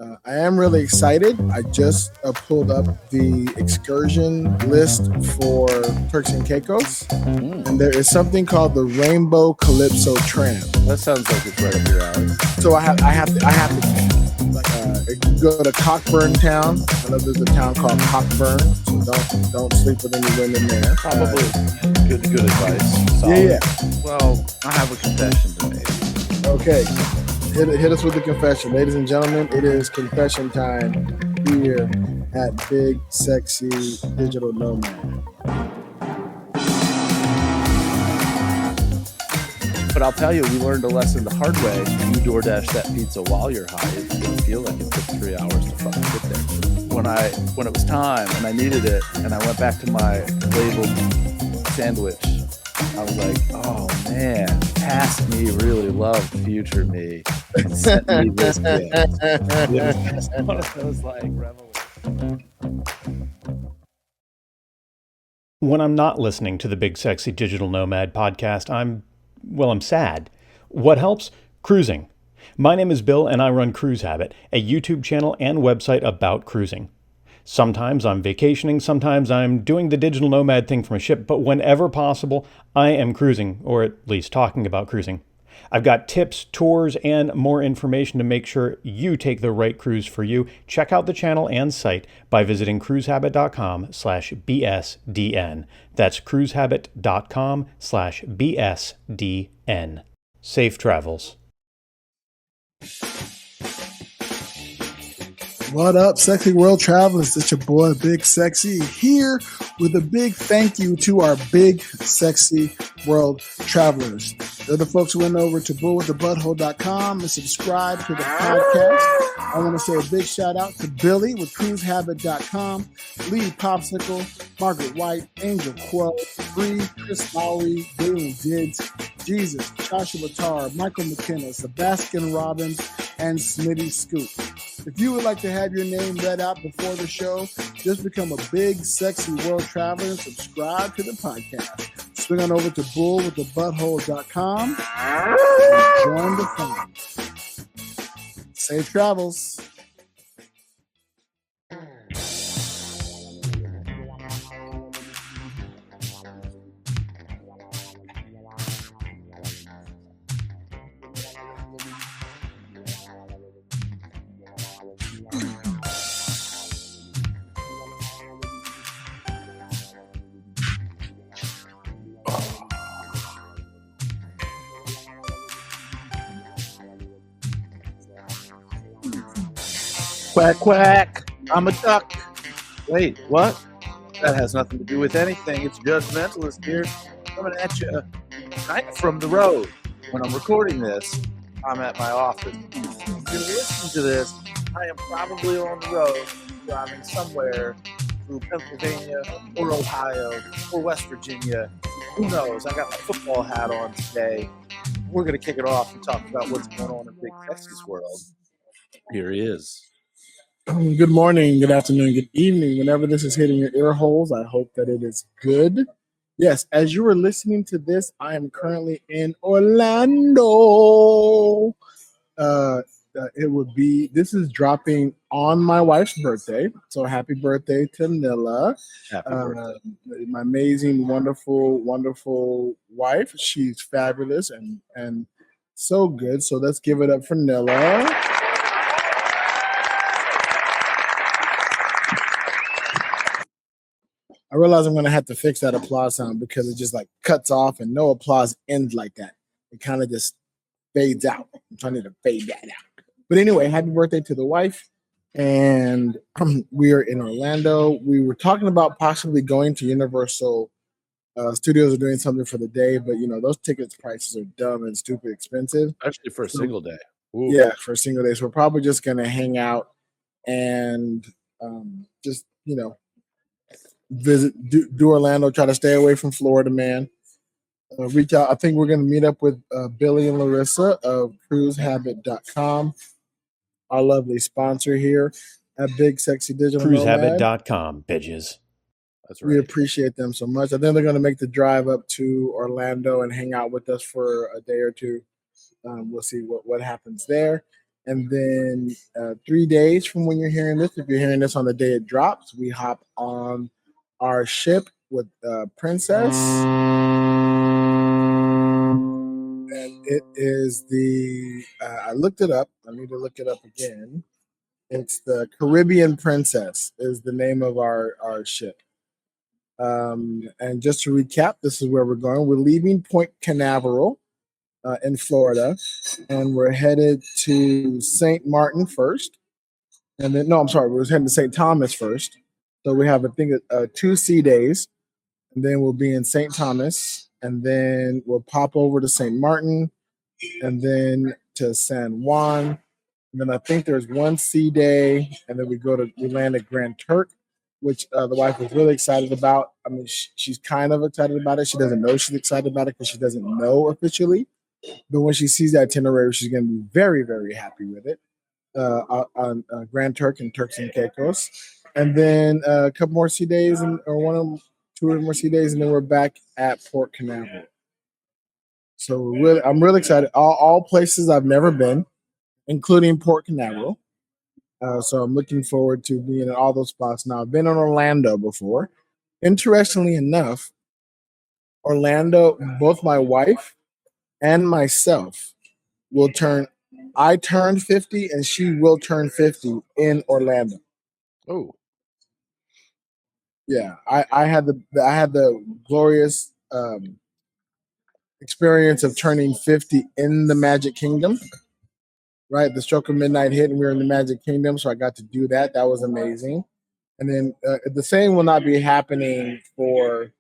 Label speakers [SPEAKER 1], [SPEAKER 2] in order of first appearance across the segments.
[SPEAKER 1] I am really excited. I just pulled up the excursion list for Turks and Caicos, and there is something called the Rainbow Calypso Tram.
[SPEAKER 2] That sounds like it's right up your alley.
[SPEAKER 1] So I have to go to Cockburn Town. I know there's a town called Cockburn, so don't sleep with any women there.
[SPEAKER 2] Probably good advice. Solid.
[SPEAKER 1] Yeah.
[SPEAKER 2] Well, I have a confession to make.
[SPEAKER 1] Okay. Hit us with the confession. Ladies and gentlemen, it is confession time here at Big Sexy Digital Nomad.
[SPEAKER 2] But I'll tell you, we learned a lesson the hard way. You DoorDash that pizza while you're high. It's going to feel like it took 3 hours to fucking get there. When it was time and I needed it and I went back to my labeled sandwich, I was like, oh man, past me really loved future me and sent me this gift. It was one of those like revelations.
[SPEAKER 3] When I'm not listening to the Big Sexy Digital Nomad podcast, I'm sad. What helps? Cruising. My name is Bill and I run Cruise Habit, a YouTube channel and website about cruising. Sometimes I'm vacationing, sometimes I'm doing the digital nomad thing from a ship, but whenever possible, I am cruising, or at least talking about cruising. I've got tips, tours, and more information to make sure you take the right cruise for you. Check out the channel and site by visiting cruisehabit.com/BSDN. That's cruisehabit.com/BSDN. Safe travels.
[SPEAKER 1] What up, sexy world travelers? It's your boy, Big Sexy, here with a big thank you to our Big Sexy world travelers. They're the folks who went over to bullwiththebutthole.com and subscribe to the podcast. I want to say a big shout out to Billy with cruisehabit.com, Lee Popsicle, Margaret White, Angel Quo, Bree, Chris Lowry, Dalen Diggs, Jesus, Joshua Tar, Michael McKenna, Sebastian Robbins, and Smitty Scoop. If you would like to have your name read out before the show, just become a Big Sexy world traveler and subscribe to the podcast. Swing on over to bullwiththebutthole.com and join the fun. Safe travels.
[SPEAKER 2] Quack, quack. I'm a duck. Wait, what? That has nothing to do with anything. It's just Mentalist here, coming at you kind of from the road. When I'm recording this, I'm at my office. If you're listening to this, I am probably on the road, driving somewhere through Pennsylvania or Ohio or West Virginia. Who knows? I got my football hat on today. We're going to kick it off and talk about what's going on in Big Sexy's world. Here he is.
[SPEAKER 1] Good morning, good afternoon, good evening. Whenever this is hitting your ear holes, I hope that it is good. Yes, as you are listening to this, I am currently in Orlando. This is dropping on my wife's birthday. So happy birthday to Nilla.
[SPEAKER 2] Happy birthday.
[SPEAKER 1] My amazing, wonderful, wonderful wife. She's fabulous and so good. So let's give it up for Nilla. I realize I'm going to have to fix that applause sound because it just like cuts off and no applause ends like that. It kind of just fades out. I'm trying to fade that out. But anyway, happy birthday to the wife. And we are in Orlando. We were talking about possibly going to Universal Studios are doing something for the day, but you know, those tickets prices are dumb and stupid expensive.
[SPEAKER 2] Actually, for a single day.
[SPEAKER 1] Ooh. Yeah, for a single day. So we're probably just going to hang out and just, you know, visit, do Orlando, try to stay away from Florida, man. Reach out. I think we're going to meet up with Billy and Larissa of cruisehabit.com, our lovely sponsor here at Big Sexy Digital Nomad.
[SPEAKER 3] Cruisehabit.com, bitches.
[SPEAKER 2] That's right.
[SPEAKER 1] We appreciate them so much. I think they're going to make the drive up to Orlando and hang out with us for a day or two. We'll see what happens there. And then 3 days from when you're hearing this, if you're hearing this on the day it drops, we hop on our ship with Princess. And it is I looked it up. I need to look it up again. It's the Caribbean Princess is the name of our ship. And just to recap, this is where we're going. We're leaving Point Canaveral in Florida, and we're headed to St. Martin first. And then, no, I'm sorry, we're heading to St. Thomas first. So we have, I think, 2 sea days, and then we'll be in St. Thomas, and then we'll pop over to St. Martin, and then to San Juan. And then I think there's 1 sea day, and then we land at Grand Turk, which the wife is really excited about. I mean, she's kind of excited about it. She doesn't know she's excited about it because she doesn't know officially. But when she sees the itinerary, she's going to be very, very happy with it. On Grand Turk and Turks and Caicos, and then a couple more sea days, or 2 more sea days, and then we're back at Port Canaveral. So I'm really excited. All places I've never been, including Port Canaveral. So I'm looking forward to being in all those spots. Now I've been in Orlando before. Interestingly enough, Orlando, both my wife and myself I turned 50 and she will turn 50 in Orlando.
[SPEAKER 2] Oh,
[SPEAKER 1] yeah. I had the glorious experience of turning 50 in the Magic Kingdom. Right, the stroke of midnight hit, and we were in the Magic Kingdom, so I got to do that. That was amazing. And then the same will not be happening for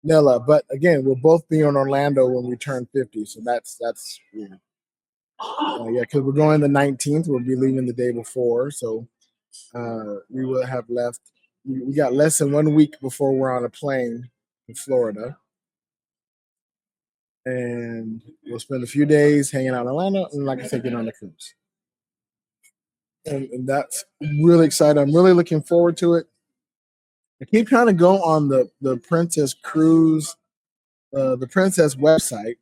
[SPEAKER 1] Nilla, but again, we'll both be in Orlando when we turn 50, so that's weird. Yeah, because we're going the 19th. We'll be leaving the day before, so we will have left. We got less than 1 week before we're on a plane in Florida, and we'll spend a few days hanging out in Orlando, and like I said, get on the cruise. And that's really exciting. I'm really looking forward to it. I keep trying to go on the Princess Cruise, the Princess website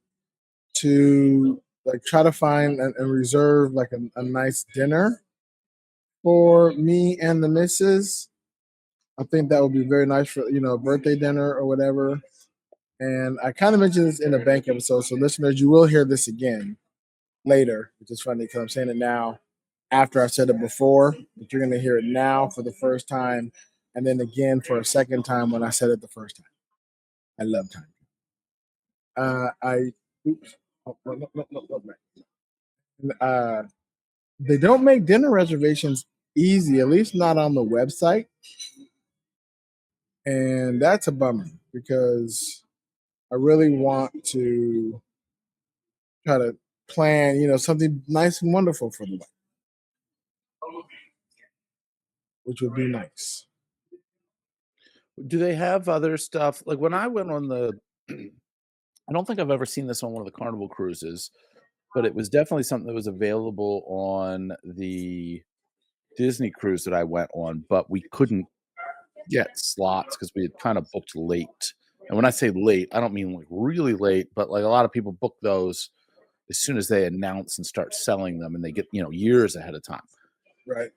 [SPEAKER 1] to like try to find and reserve like a nice dinner for me and the missus. I think that would be very nice for a birthday dinner or whatever. And I kind of mentioned this in a bank episode, so listeners, you will hear this again later, which is funny because I'm saying it now after I've said it before, but you're going to hear it now for the first time, and then again for a second time when I said it the first time. I love time. Oops. Oh, no. They don't make dinner reservations easy, at least not on the website. And that's a bummer because I really want to try to plan, something nice and wonderful for the wife, which would be nice.
[SPEAKER 2] do they have other stuff? Like when I went on I don't think I've ever seen this on one of the Carnival cruises, but it was definitely something that was available on the Disney cruise that I went on, but we couldn't get slots because we had kind of booked late. And when I say late, I don't mean like really late, but like a lot of people book those as soon as they announce and start selling them, and they get years ahead of time.
[SPEAKER 1] Right.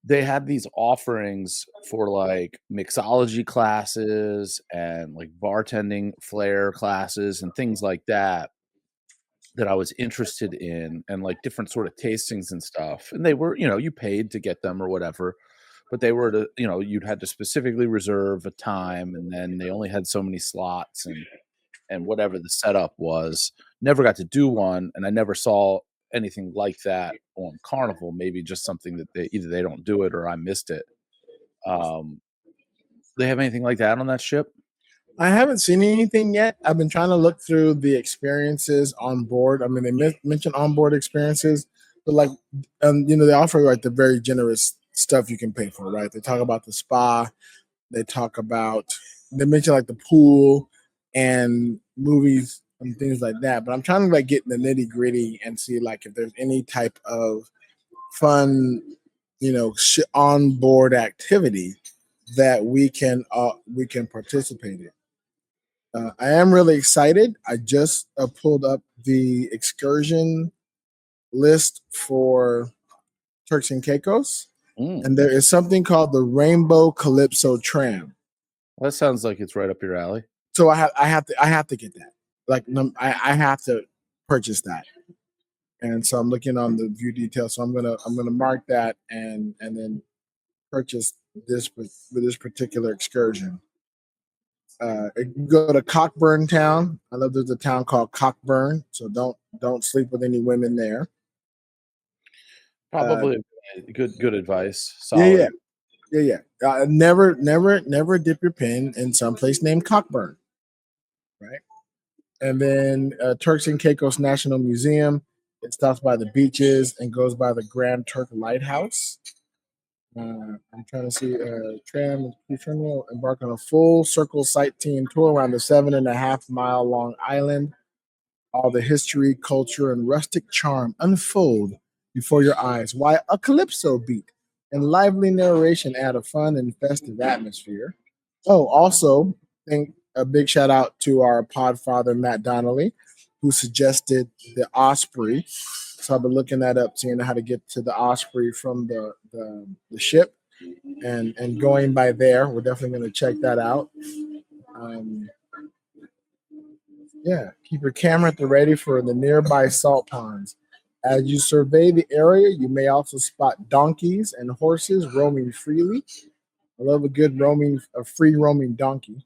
[SPEAKER 2] They had these offerings for like mixology classes and like bartending flair classes and things like that I was interested in, and like different sort of tastings and stuff. And they were, you paid to get them or whatever, but they were you'd had to specifically reserve a time, and then they only had so many slots, and whatever the setup was. Never got to do one, and I never saw anything like that on Carnival. Maybe just something that they don't do it or I missed it. They have anything like that on that ship?
[SPEAKER 1] I haven't seen anything yet. I've been trying to look through the experiences on board. I mean, they mention onboard experiences, but like, they offer like the very generous stuff you can pay for, right? They talk about the spa. They mention like the pool and movies and things like that. But I'm trying to like get in the nitty gritty and see like if there's any type of fun, onboard activity that we can participate in. I am really excited. I just pulled up the excursion list for Turks and Caicos,
[SPEAKER 2] Mm.
[SPEAKER 1] and there is something called the Rainbow Calypso Tram.
[SPEAKER 2] Well, that sounds like it's right up your alley.
[SPEAKER 1] So I have to get that. Like I have to purchase that. And so I'm looking on the view details. So I'm gonna mark that and then purchase this with this particular excursion. Go to Cockburn Town. I know there's a town called Cockburn, so don't sleep with any women there.
[SPEAKER 2] Probably good advice.
[SPEAKER 1] Yeah,
[SPEAKER 2] Solid.
[SPEAKER 1] yeah. Never dip your pen in someplace named Cockburn, right? And then Turks and Caicos National Museum. It stops by the beaches and goes by the Grand Turk Lighthouse. I'm trying to see tram terminal embark on a full circle sightseeing tour around the 7.5 mile long island. All the history, culture, and rustic charm unfold before your eyes, while a calypso beat and lively narration add a fun and festive atmosphere. Oh, also, a big shout out to our podfather, Matt Donnelly, who suggested the Osprey. So I've been looking that up, seeing how to get to the Osprey from the ship and going by there. We're definitely going to check that out. Yeah, keep your camera at the ready for the nearby salt ponds. As you survey the area, you may also spot donkeys and horses roaming freely. I love a free roaming donkey.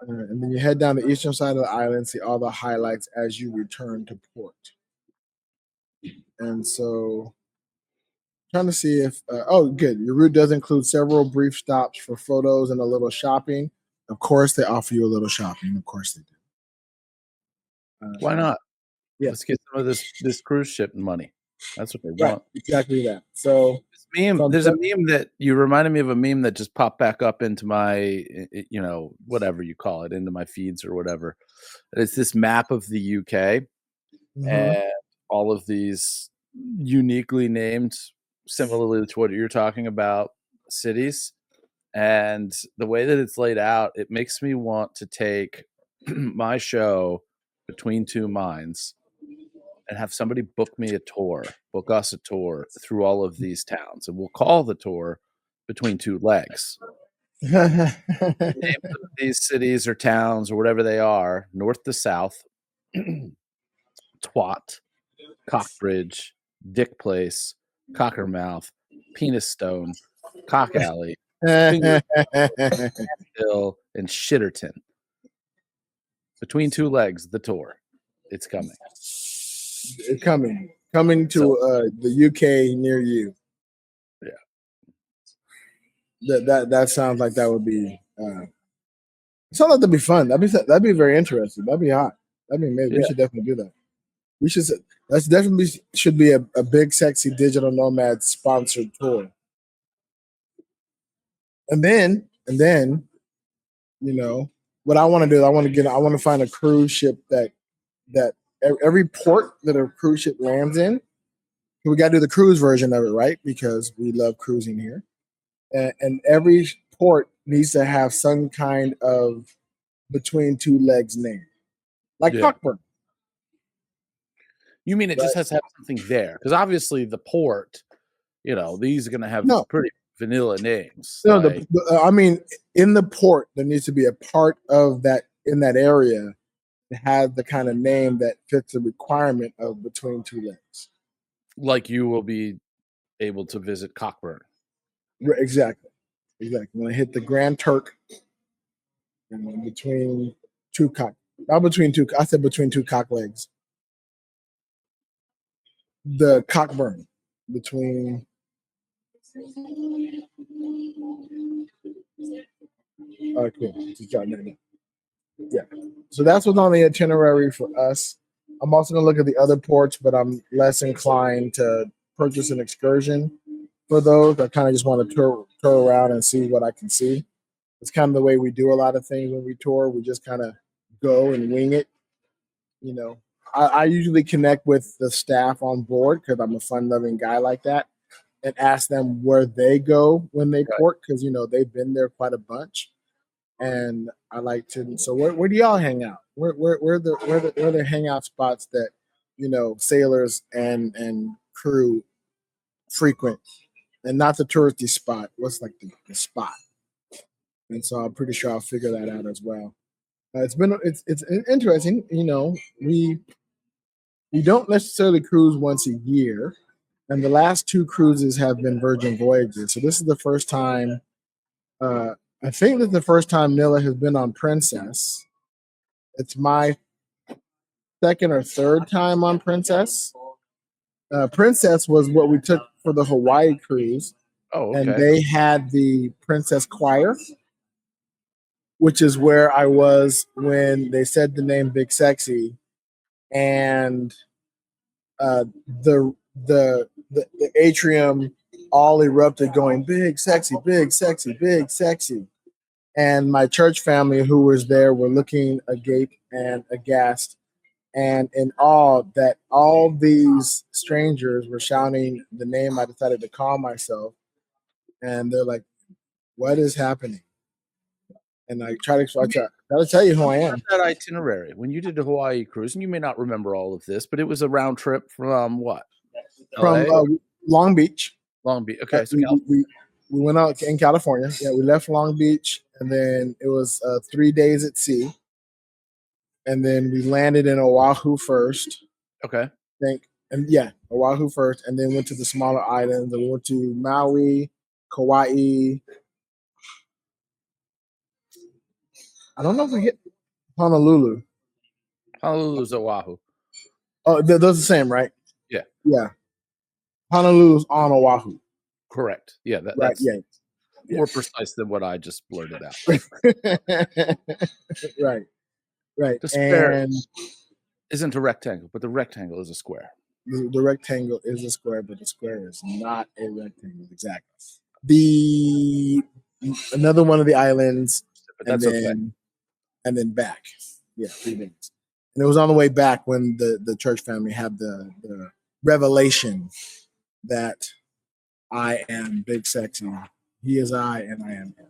[SPEAKER 1] And then you head down the eastern side of the island, see all the highlights as you return to port. And so, trying to see if, good. Your route does include several brief stops for photos and a little shopping. Of course, they offer you a little shopping. Of course, they do.
[SPEAKER 2] Why not?
[SPEAKER 1] Yeah.
[SPEAKER 2] Let's get some of this cruise ship money. That's what they
[SPEAKER 1] Right,
[SPEAKER 2] want.
[SPEAKER 1] exactly that. So
[SPEAKER 2] There's a meme that you reminded me of a meme that just popped back up into my, whatever you call it, into my feeds or whatever. It's this map of the UK and all of these uniquely named, similarly to what you're talking about, cities. And the way that it's laid out, it makes me want to take my show Between Two Minds and have somebody book us a tour through all of these towns. And we'll call the tour Between Two Legs. Names of these cities or towns or whatever they are, north to south, Twat, Cockbridge, Dick Place, Cockermouth, Penis Stone, Cock Alley, Finger Hill, and Shitterton. Between Two Legs, the tour. It's coming.
[SPEAKER 1] It's coming to the UK near you.
[SPEAKER 2] Yeah.
[SPEAKER 1] That sounds like that would be. It sounds like that'd be fun. That'd be very interesting. That'd be hot. That'd be amazing. We should definitely do that. We should. That's definitely should be a big sexy digital nomad sponsored tour. And then, what I want to do is I want to find a cruise ship that every port that a cruise ship lands in, we got to do the cruise version of it, right? Because we love cruising here. And every port needs to have some kind of Between Two Legs name, like Cockburn.
[SPEAKER 2] You mean it just has to have something there? Because obviously the port, these are going to have pretty vanilla names.
[SPEAKER 1] No, I mean, in the port, there needs to be a part of that in that area that has the kind of name that fits the requirement of Between Two Legs.
[SPEAKER 2] Like you will be able to visit Cockburn.
[SPEAKER 1] Exactly. When I hit the Grand Turk, and between two cock, not between two. I said between two cock legs. The Cockburn between. Cool. Yeah. So that's what's on the itinerary for us. I'm also gonna look at the other ports, but I'm less inclined to purchase an excursion for those. I kind of just want to tour around and see what I can see. It's kind of the way we do a lot of things when we tour. We just kind of go and wing it. I usually connect with the staff on board because I'm a fun-loving guy like that, and ask them where they go when they port because they've been there quite a bunch, and I like to. So where do y'all hang out? Where the hangout spots that sailors and crew frequent and not the touristy spot. What's like the spot? And so I'm pretty sure I'll figure that out as well. It's interesting. We don't necessarily cruise once a year, and the last two cruises have been Virgin Voyages. So this is the first time. I think this is the first time Nilla has been on Princess. It's my second or third time on Princess. Princess was what we took for the Hawaii cruise,
[SPEAKER 2] Oh,
[SPEAKER 1] and
[SPEAKER 2] okay.
[SPEAKER 1] they had the Princess Choir, which is where I was when they said the name Big Sexy, and the atrium all erupted, going big sexy, big sexy, big sexy. And my church family who was there were looking agape and aghast and in awe that all these strangers were shouting the name I decided to call myself. And they're like, what is happening? And I try to tell you who I am.
[SPEAKER 2] That itinerary, when you did the Hawaii cruise, and you may not remember all of this, but it was a round trip from what?
[SPEAKER 1] From
[SPEAKER 2] LA?
[SPEAKER 1] Long Beach.
[SPEAKER 2] Long Beach. Okay, so
[SPEAKER 1] we went out in California. Yeah, we left Long Beach, and then it was 3 days at sea. And then we landed in Oahu first.
[SPEAKER 2] Okay.
[SPEAKER 1] Oahu first, and then went to the smaller islands. And we went to Maui, Kauai. I don't know if we hit Honolulu.
[SPEAKER 2] Honolulu's Oahu.
[SPEAKER 1] Oh, those are the same, right?
[SPEAKER 2] Yeah.
[SPEAKER 1] Yeah. Honolulu's on Oahu.
[SPEAKER 2] Correct. Yeah,
[SPEAKER 1] Right.
[SPEAKER 2] that's more precise than what I just blurted out.
[SPEAKER 1] Right.
[SPEAKER 2] The square isn't a rectangle, but the rectangle is a square.
[SPEAKER 1] The rectangle is a square, but the square is not a rectangle. Exactly. Another one of the islands,
[SPEAKER 2] but that's okay.
[SPEAKER 1] And then back. Yeah, 3 days. And it was on the way back when the church family had the revelation that I am Big Sexy. He is I, and I am him.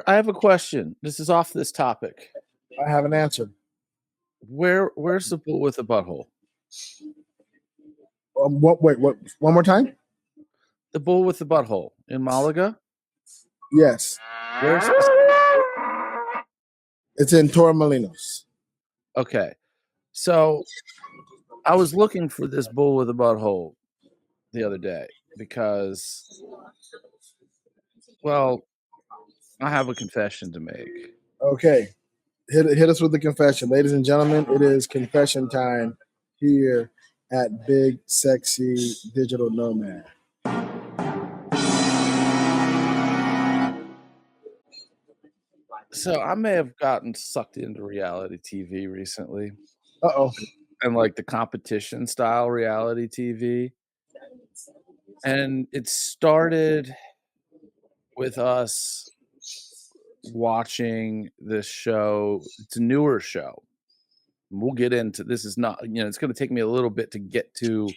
[SPEAKER 2] I have a question. This is off this topic.
[SPEAKER 1] I have an answer.
[SPEAKER 2] Where's the bull with the butthole?
[SPEAKER 1] Wait, what? One more time?
[SPEAKER 2] The bull with the butthole in Malaga?
[SPEAKER 1] Yes.
[SPEAKER 2] Where's
[SPEAKER 1] It's in Torremolinos.
[SPEAKER 2] Okay. So I was looking for this bull with a butthole the other day because, well, I have a confession to make.
[SPEAKER 1] Okay. Hit us with the confession. Ladies and gentlemen, it is confession time here at Big Sexy Digital Nomad.
[SPEAKER 2] So I may have gotten sucked into reality TV recently.
[SPEAKER 1] Uh-oh.
[SPEAKER 2] And like the competition style reality TV. And it started with us watching this show. It's a newer show. We'll get into this. Is not, it's going to take me a little bit to get to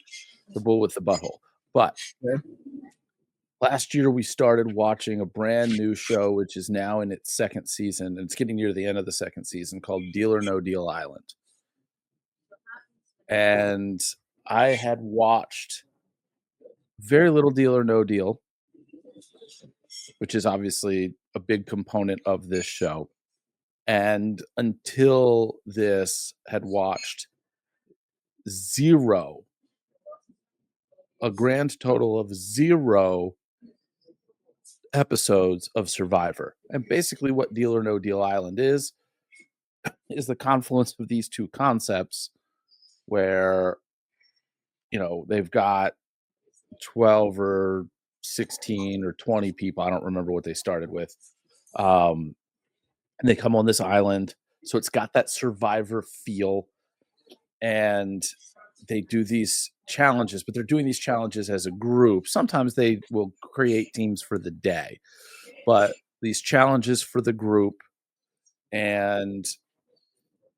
[SPEAKER 2] the bull with the butthole. But last year we started watching a brand new show, which is now in its second season. And it's getting near the end of the second season, called Deal or No Deal Island. And I had watched very little Deal or No Deal, which is obviously a big component of this show. And until this, had watched a grand total of 0 episodes of Survivor. And basically what Deal or No Deal Island is the confluence of these two concepts where, they've got 12 or 16 or 20 people. I don't remember what they started with. And they come on this island. So it's got that Survivor feel. And they do these challenges, but they're doing these challenges as a group. Sometimes they will create teams for the day, but these challenges for the group. And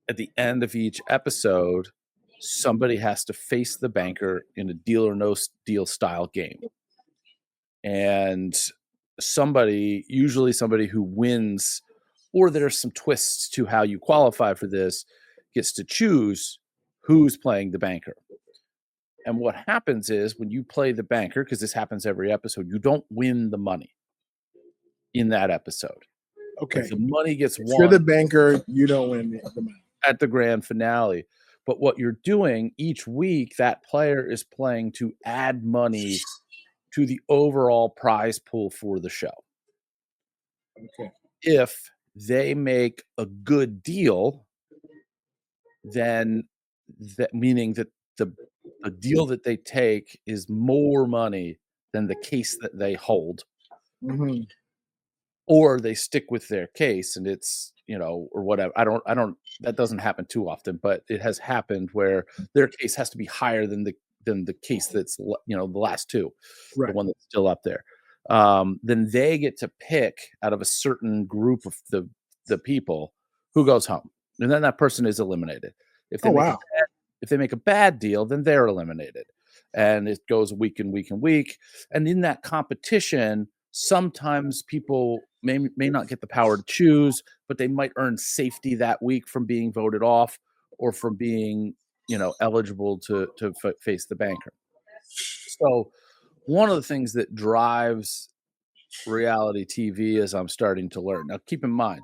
[SPEAKER 2] at the end of each episode, somebody has to face the banker in a Deal or No Deal style game. And usually somebody who wins, or there's some twists to how you qualify for this, gets to choose who's playing the banker. And what happens is when you play the banker, because this happens every episode, you don't win the money in that episode.
[SPEAKER 1] Okay.
[SPEAKER 2] Like the money gets
[SPEAKER 1] If
[SPEAKER 2] won
[SPEAKER 1] you're the banker, you don't win the money.
[SPEAKER 2] at the grand finale. But what you're doing each week, that player is playing to add money to the overall prize pool for the show.
[SPEAKER 1] Okay.
[SPEAKER 2] If they make a good deal, then meaning that the deal that they take is more money than the case that they hold,
[SPEAKER 1] Mm-hmm.
[SPEAKER 2] or they stick with their case and it's, or whatever. I don't that doesn't happen too often, but it has happened where their case has to be higher than the case that's, the last two,
[SPEAKER 1] Right.
[SPEAKER 2] the one that's still up there. Then they get to pick out of a certain group of the people who goes home, and then that person is eliminated. If they if they make a bad deal, then they're eliminated, and it goes week and week and week. And in that competition, sometimes people may not get the power to choose, but they might earn safety that week from being voted off or from being, eligible to face the banker. So one of the things that drives reality TV, as I'm starting to learn. Now, keep in mind,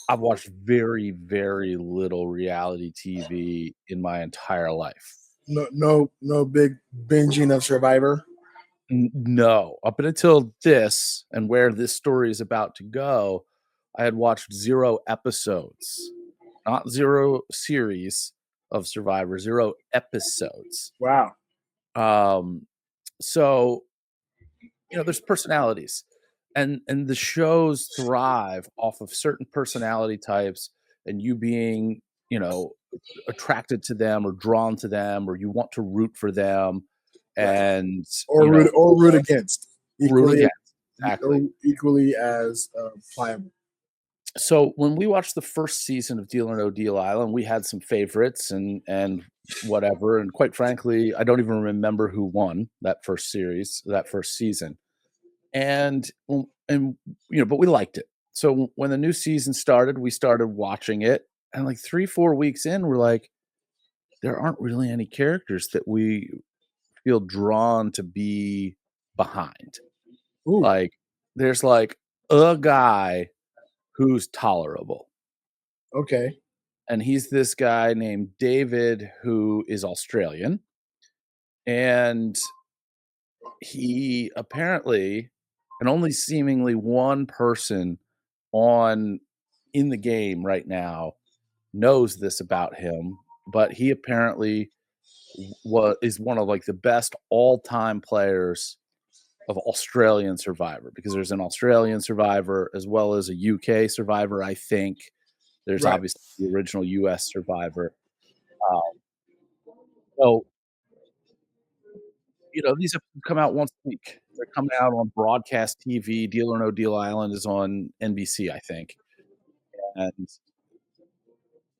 [SPEAKER 2] I've watched very, very little reality TV in my entire life.
[SPEAKER 1] No big binging of Survivor.
[SPEAKER 2] No, up until this and where this story is about to go, I had watched 0 episodes, not 0 series of Survivor, 0 episodes.
[SPEAKER 1] Wow.
[SPEAKER 2] So, there's personalities, and the shows thrive off of certain personality types, and you being, attracted to them or drawn to them, or you want to root for them, and
[SPEAKER 1] root against.
[SPEAKER 2] Exactly.
[SPEAKER 1] Equally as pliable.
[SPEAKER 2] So when we watched the first season of Deal or No Deal Island, we had some favorites and whatever. And quite frankly, I don't even remember who won that first season. And but we liked it. So when the new season started, we started watching it, and like 3-4 weeks in, we're like, there aren't really any characters that we feel drawn to be behind.
[SPEAKER 1] Ooh.
[SPEAKER 2] Like there's like a guy who's tolerable.
[SPEAKER 1] Okay.
[SPEAKER 2] And he's this guy named David who is Australian. And he apparently, and only seemingly one person in the game right now knows this about him, but he apparently is one of like the best all-time players of Australian Survivor, because there's an Australian Survivor as well as a UK Survivor, I think. There's obviously the original US Survivor. So, these have come out once a week. They're coming out on broadcast TV. Deal or No Deal Island is on NBC, I think. And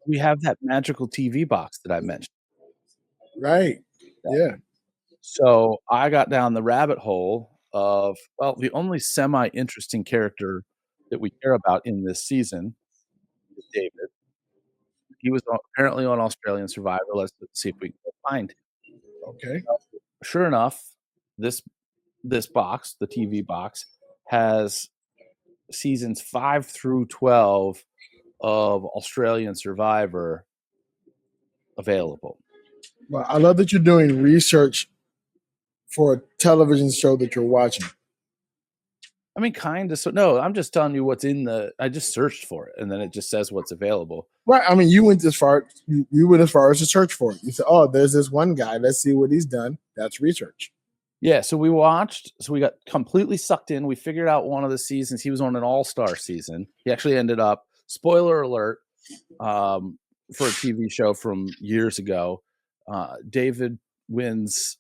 [SPEAKER 2] we have that magical TV box that I mentioned.
[SPEAKER 1] Right. Yeah.
[SPEAKER 2] So I got down the rabbit hole of, the only semi-interesting character that we care about in this season is David. He was apparently on Australian Survivor. Let's see if we can find him.
[SPEAKER 1] Okay.
[SPEAKER 2] Sure enough, this box, the TV box, has seasons 5 through 12 of Australian Survivor available.
[SPEAKER 1] Well, I love that you're doing research for a television show that you're watching.
[SPEAKER 2] I mean, kind of. So no, I'm just telling you what's I just searched for it, and then it just says what's available.
[SPEAKER 1] Right. I mean, you went as far. You went as far as to search for it. You said, "Oh, there's this one guy. Let's see what he's done." That's research.
[SPEAKER 2] Yeah. So we watched. So we got completely sucked in. We figured out one of the seasons. He was on an all-star season. He actually ended up. Spoiler alert. For a TV show from years ago, David wins.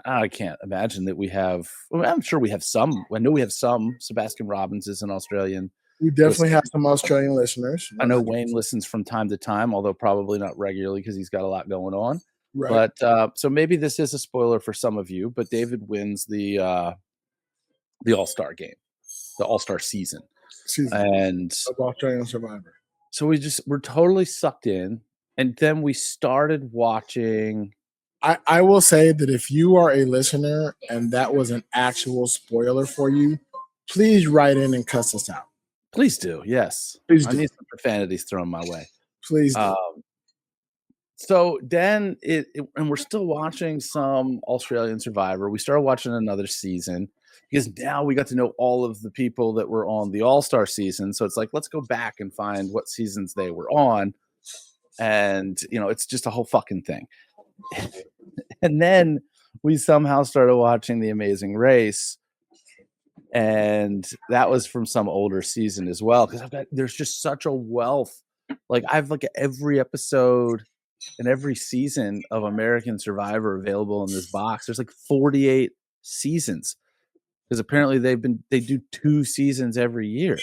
[SPEAKER 2] I can't imagine that we have. I'm sure we have some. I know we have some. Sebastian Robbins is an Australian.
[SPEAKER 1] We definitely have some Australian listeners.
[SPEAKER 2] I know Wayne listens from time to time, although probably not regularly because he's got a lot going on.
[SPEAKER 1] Right.
[SPEAKER 2] But so maybe this is a spoiler for some of you, but David wins the All-Star game, the All-Star season. And
[SPEAKER 1] of Australian Survivor.
[SPEAKER 2] So we're totally sucked in. And then we started watching
[SPEAKER 1] I will say that if you are a listener and that was an actual spoiler for you, please write in and cuss us out.
[SPEAKER 2] Please do. Yes.
[SPEAKER 1] Please
[SPEAKER 2] I
[SPEAKER 1] do.
[SPEAKER 2] need some profanities thrown my way.
[SPEAKER 1] Please do.
[SPEAKER 2] So then and we're still watching some Australian Survivor. We started watching another season because now we got to know all of the people that were on the All-Star season. So it's like, let's go back and find what seasons they were on. And, it's just a whole fucking thing. And then we somehow started watching The Amazing Race. And that was from some older season as well. Because there's just such a wealth. Like I have like every episode and every season of American Survivor available in this box. There's like 48 seasons because apparently they do 2 seasons every year.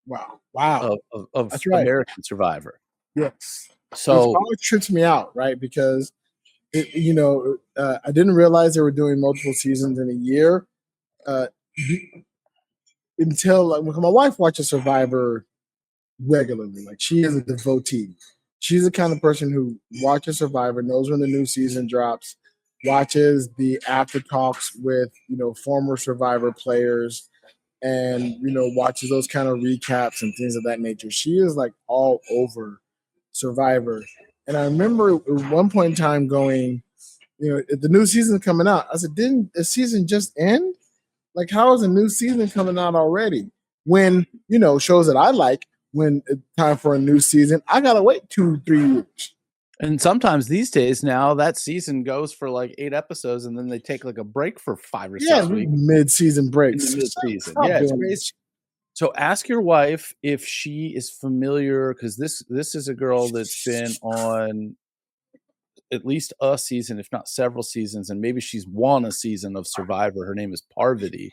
[SPEAKER 1] Wow.
[SPEAKER 2] Of
[SPEAKER 1] That's right.
[SPEAKER 2] American Survivor.
[SPEAKER 1] Yes.
[SPEAKER 2] So
[SPEAKER 1] it always trips me out, right? Because I didn't realize they were doing multiple seasons in a year until like, my wife watches Survivor regularly. Like she is a devotee. She's the kind of person who watches Survivor, knows when the new season drops, watches the after talks with former Survivor players, and watches those kind of recaps and things of that nature. She is like all over Survivor. And I remember at one point in time going, if the new season coming out, I said, didn't the season just end? Like, how is a new season coming out already? When, shows that I like, when it's time for a new season, I gotta wait 2-3 weeks.
[SPEAKER 2] And sometimes these days now that season goes for like 8 episodes and then they take like a break for 5 or 6 weeks.
[SPEAKER 1] Mid-season breaks.
[SPEAKER 2] Mid-season. Yeah, it's crazy. So ask your wife if she is familiar, because this is a girl that's been on at least a season, if not several seasons, and maybe she's won a season of Survivor. Her name is Parvati.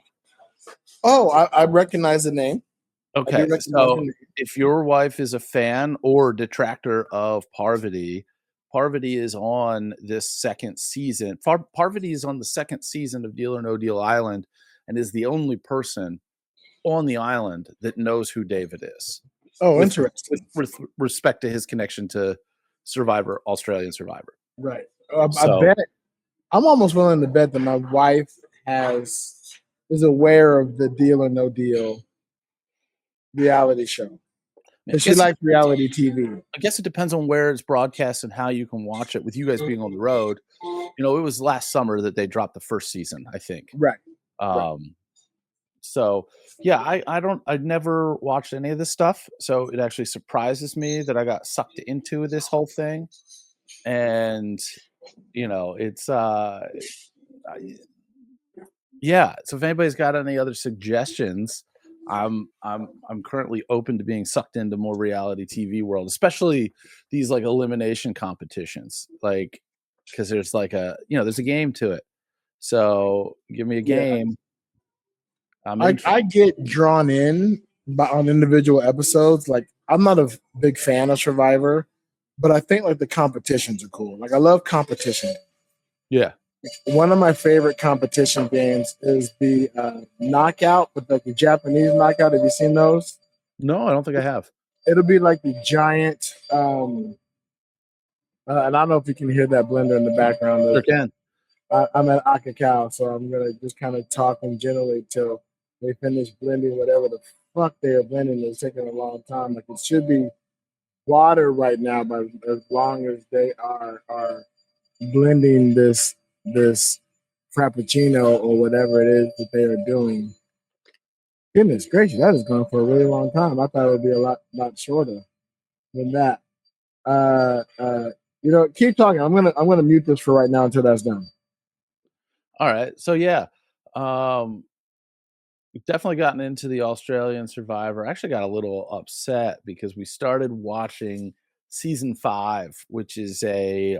[SPEAKER 1] Oh, I recognize the name.
[SPEAKER 2] Okay, so if your wife is a fan or detractor of Parvati, Parvati is on this second season. Parvati is on the second season of Deal or No Deal Island and is the only person on the island that knows who David is.
[SPEAKER 1] Oh, interesting.
[SPEAKER 2] With respect to his connection to Survivor, Australian Survivor.
[SPEAKER 1] Right. I bet I'm almost willing to bet that my wife is aware of the Deal or No Deal reality show. Because she likes reality TV.
[SPEAKER 2] I guess it depends on where it's broadcast and how you can watch it. With you guys being on the road, it was last summer that they dropped the first season, I think.
[SPEAKER 1] Right.
[SPEAKER 2] So yeah, I'd never watched any of this stuff. So it actually surprises me that I got sucked into this whole thing. And it's yeah. So if anybody's got any other suggestions, I'm currently open to being sucked into more reality TV world, especially these like elimination competitions, like because there's like there's a game to it. So give me a game.
[SPEAKER 1] I get drawn in on individual episodes. Like I'm not a big fan of Survivor, but I think like the competitions are cool. Like I love competition.
[SPEAKER 2] Yeah.
[SPEAKER 1] One of my favorite competition games is the knockout, with like the Japanese knockout. Have you seen those?
[SPEAKER 2] No, I don't think I have.
[SPEAKER 1] It'll be like the giant, and I don't know if you can hear that blender in the background.
[SPEAKER 2] Sure can.
[SPEAKER 1] I'm at Akakao, so I'm gonna just kind of talk them generally till they finish blending whatever the fuck they are blending. It's taking a long time. Like it should be water right now, but as long as they are blending this frappuccino or whatever it is that they are doing. Goodness gracious, that has gone for a really long time. I thought it would be a lot shorter than that. Keep talking. I'm gonna mute this for right now until that's done.
[SPEAKER 2] All right. So yeah. We've definitely gotten into the Australian Survivor. I actually got a little upset because we started watching season 5, which is they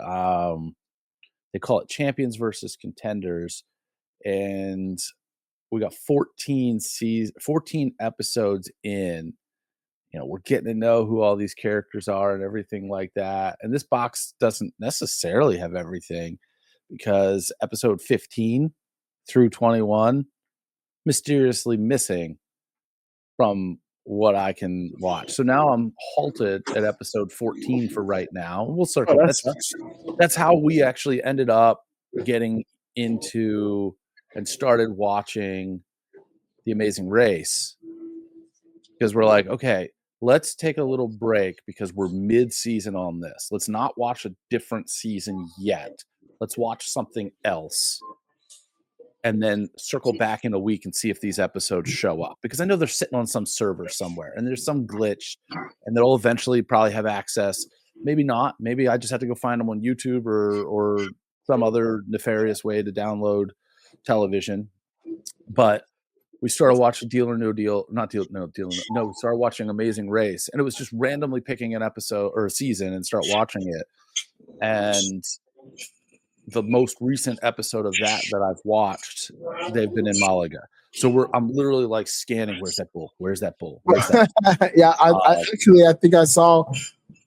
[SPEAKER 2] call it Champions versus Contenders, and we got 14 episodes in. We're getting to know who all these characters are and everything like that. And this box doesn't necessarily have everything because episode 15 through 21 mysteriously missing from what I can watch. So now I'm halted at episode 14 for right now. We'll circle.
[SPEAKER 1] Oh, that sucks.
[SPEAKER 2] That's how we actually ended up getting into and started watching The Amazing Race, because we're like, okay, let's take a little break because we're mid-season on this. Let's not watch a different season yet. Let's watch something else and then circle back in a week and see if these episodes show up, because I know they're sitting on some server somewhere and there's some glitch and they'll eventually probably have access. Maybe not. Maybe I just have to go find them on YouTube or some other nefarious way to download television. But we started watching Deal or No Deal, we started watching Amazing Race, and it was just randomly picking an episode or a season and start watching it. And the most recent episode of that I've watched, they've been in Malaga. So I'm literally like scanning, where's that bull? Where's that bull? Where's that?
[SPEAKER 1] Yeah, I think I saw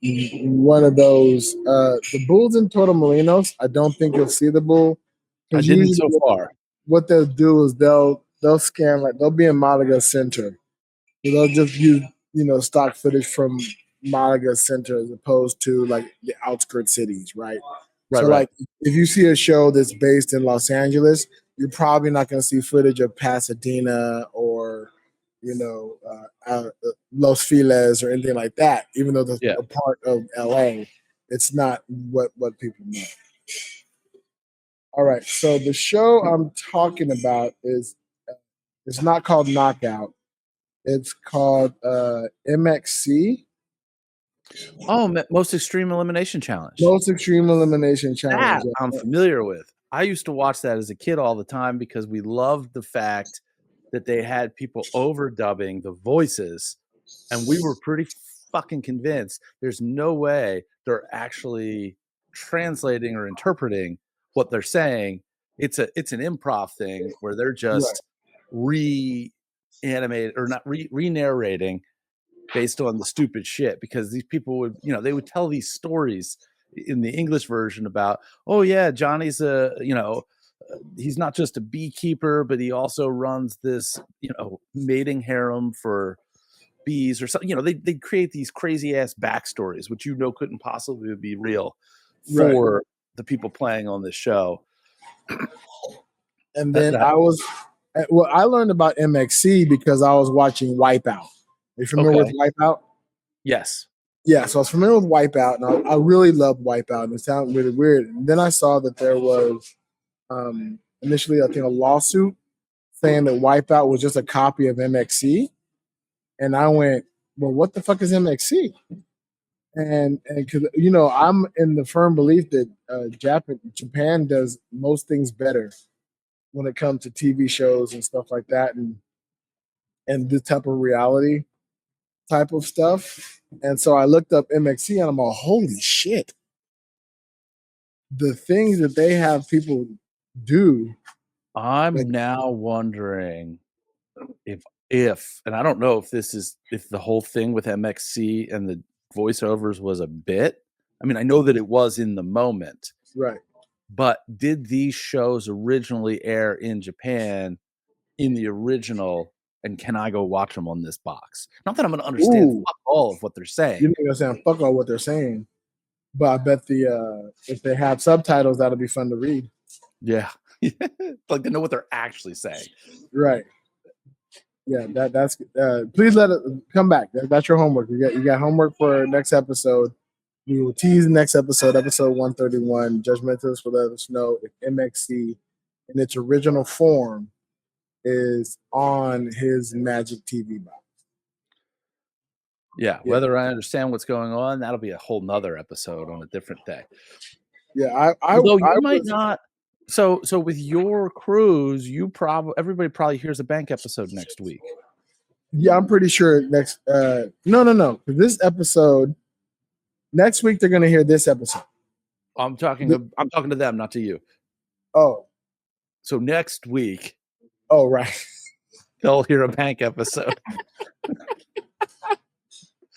[SPEAKER 1] one of those. The bulls in Torremolinos. I don't think you'll see the bull.
[SPEAKER 2] I didn't so far.
[SPEAKER 1] What they'll do is they'll scan, like they'll be in Malaga Center. So they'll just use stock footage from Malaga Center as opposed to like the outskirts cities, right? So like if you see a show that's based in Los Angeles, you're probably not going to see footage of Pasadena or Los Feliz or anything like that. Even though they're a part of LA, it's not what people know. All right, so the show I'm talking about is it's not called Knockout. It's called MXC.
[SPEAKER 2] Oh, Most Extreme Elimination Challenge.
[SPEAKER 1] Most Extreme Elimination Challenge.
[SPEAKER 2] That I'm familiar with. I used to watch that as a kid all the time because we loved the fact that they had people overdubbing the voices, and we were pretty fucking convinced there's no way they're actually translating or interpreting what they're saying. It's an improv thing where they're just re-narrating based on the stupid shit, because these people would, they would tell these stories in the English version about, oh yeah, Johnny's he's not just a beekeeper, but he also runs this, mating harem for bees or something. They create these crazy ass backstories, which couldn't possibly be real for the people playing on this show.
[SPEAKER 1] And then I learned about MXC because I was watching Wipeout. Are you familiar with Wipeout?
[SPEAKER 2] Yes.
[SPEAKER 1] Yeah, so I was familiar with Wipeout, and I really loved Wipeout, and it sounded really weird. And then I saw that there was initially, I think, a lawsuit saying that Wipeout was just a copy of MXC. And I went, well, what the fuck is MXC? And because, I'm in the firm belief that Japan does most things better when it comes to TV shows and stuff like that, and this type of reality type of stuff. And so I looked up MXC and I'm like, holy shit. The things that they have people do.
[SPEAKER 2] I'm now wondering if, and I don't know if the whole thing with MXC and the voiceovers was a bit. I mean, I know that it was in the moment.
[SPEAKER 1] Right.
[SPEAKER 2] But did these shows originally air in Japan in the original? And can I go watch them on this box? Not that I'm going to understand fuck all of what they're saying.
[SPEAKER 1] You're not going to understand fuck all what they're saying. But I bet if they have subtitles, that'll be fun to read.
[SPEAKER 2] Yeah. Like they know what they're actually saying.
[SPEAKER 1] Right. Yeah, that's please let it come back. That's your homework. You got homework for next episode. We will tease the next episode 131. Judgmentalists will let us know if MXC in its original form is on his Magic TV box.
[SPEAKER 2] Yeah, whether I understand what's going on, that'll be a whole nother episode on a different day.
[SPEAKER 1] Yeah, I
[SPEAKER 2] might not. So with your cruise, everybody probably hears a bank episode next week.
[SPEAKER 1] Yeah, I'm pretty sure next. No. For this episode, next week they're gonna hear this episode.
[SPEAKER 2] I'm talking to them, not to you.
[SPEAKER 1] Oh,
[SPEAKER 2] so next week.
[SPEAKER 1] Oh, right.
[SPEAKER 2] They'll hear a bank episode.